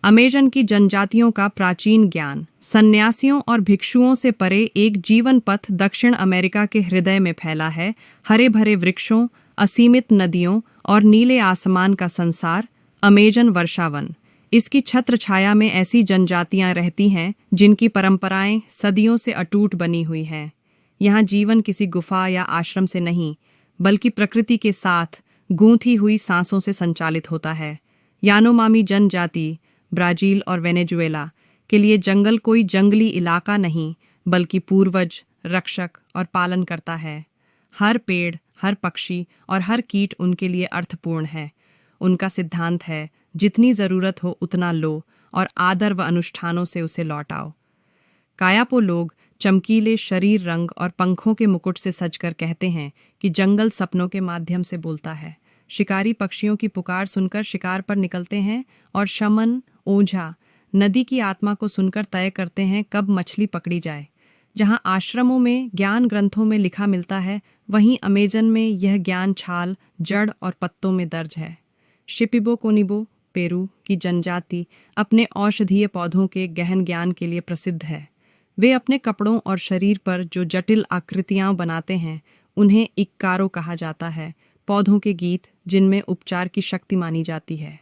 Amazon की जनजातियों का प्राचीन ज्ञान। सन्यासियों और भिक्षुओं से परे एक जीवन पथ दक्षिण अमेरिका के हृदय में फैला है। हरे भरे वृक्षों, असीमित नदियों और नीले आसमान का संसार, अमेजन वर्षावन। इसकी छत्र छाया में ऐसी जनजातियां रहती हैं जिनकी परंपराएं सदियों से अटूट बनी हुई हैं। यहाँ जीवन किसी गुफा या आश्रम से नहीं, बल्कि प्रकृति के साथ गूंथी हुई सांसों से संचालित होता है। यानोमामी जनजाति ब्राजील और वेनेजुएला के लिए जंगल कोई जंगली इलाका नहीं, बल्कि पूर्वज, रक्षक और पालन करता है। हर पेड़, हर पक्षी और हर कीट उनके लिए अर्थपूर्ण है। उनका सिद्धांत है, जितनी जरूरत हो उतना लो और आदर व अनुष्ठानों से उसे लौटाओ। कायापो लोग चमकीले शरीर रंग और पंखों के मुकुट से सजकर कहते हैं कि जंगल सपनों के माध्यम से बोलता है। शिकारी पक्षियों की पुकार सुनकर शिकार पर निकलते हैं और शमन, ओझा नदी की आत्मा को सुनकर तय करते हैं कब मछली पकड़ी जाए। जहां आश्रमों में ज्ञान ग्रंथों में लिखा मिलता है, वहीं अमेजन में यह ज्ञान छाल, जड़ और पत्तों में दर्ज है। शिपिबो कोनिबो पेरू की जनजाति अपने औषधीय पौधों के गहन ज्ञान के लिए प्रसिद्ध है। वे अपने कपड़ों और शरीर पर जो जटिल आकृतियां बनाते हैं, उन्हें इक्कारो कहा जाता है। पौधों के गीत जिनमें उपचार की शक्ति मानी जाती है।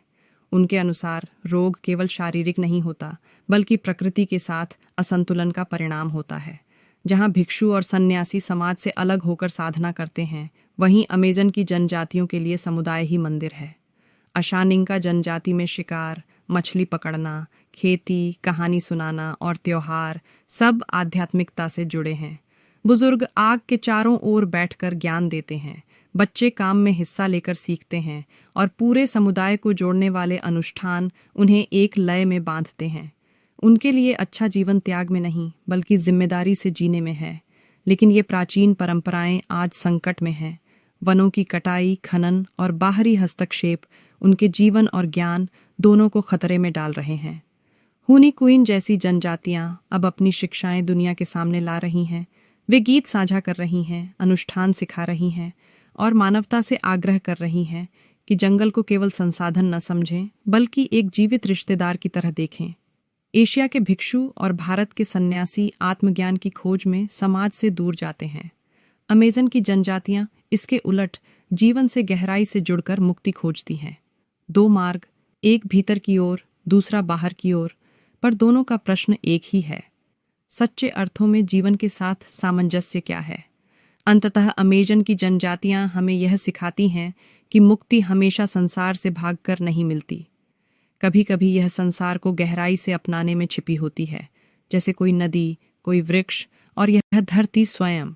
उनके अनुसार रोग केवल शारीरिक नहीं होता, बल्कि प्रकृति के साथ असंतुलन का परिणाम होता है। जहां भिक्षु और सन्यासी समाज से अलग होकर साधना करते हैं, वहीं अमेजन की जनजातियों के लिए समुदाय ही मंदिर है। अशानिंका जनजाति में शिकार, मछली पकड़ना, खेती, कहानी सुनाना और त्योहार सब आध्यात्मिकता से जुड़े हैं। बुजुर्ग आग के चारों ओर बैठकर ज्ञान देते हैं। बच्चे काम में हिस्सा लेकर सीखते हैं और पूरे समुदाय को जोड़ने वाले अनुष्ठान उन्हें एक लय में बांधते हैं। उनके लिए अच्छा जीवन त्याग में नहीं, बल्कि जिम्मेदारी से जीने में है। लेकिन ये प्राचीन परंपराएं आज संकट में हैं। वनों की कटाई, खनन और बाहरी हस्तक्षेप उनके जीवन और ज्ञान दोनों को खतरे में डाल रहे हैं। हुनी क्वीन जैसी जनजातियां अब अपनी शिक्षाएं दुनिया के सामने ला रही हैं। वे गीत साझा कर रही हैं, अनुष्ठान सिखा रही हैं और मानवता से आग्रह कर रही हैं कि जंगल को केवल संसाधन न समझें, बल्कि एक जीवित रिश्तेदार की तरह देखें। एशिया के भिक्षु और भारत के सन्यासी आत्मज्ञान की खोज में समाज से दूर जाते हैं। अमेजन की जनजातियां इसके उलट जीवन से गहराई से जुड़कर मुक्ति खोजती हैं। दो मार्ग, एक भीतर की ओर, दूसरा बाहर की ओर, पर दोनों का प्रश्न एक ही है। सच्चे अर्थों में जीवन के साथ सामंजस्य क्या है? अंततः अमेजन की जनजातियां हमें यह सिखाती हैं कि मुक्ति हमेशा संसार से भागकर नहीं मिलती। कभी कभी यह संसार को गहराई से अपनाने में छिपी होती है, जैसे कोई नदी, कोई वृक्ष और यह धरती स्वयं।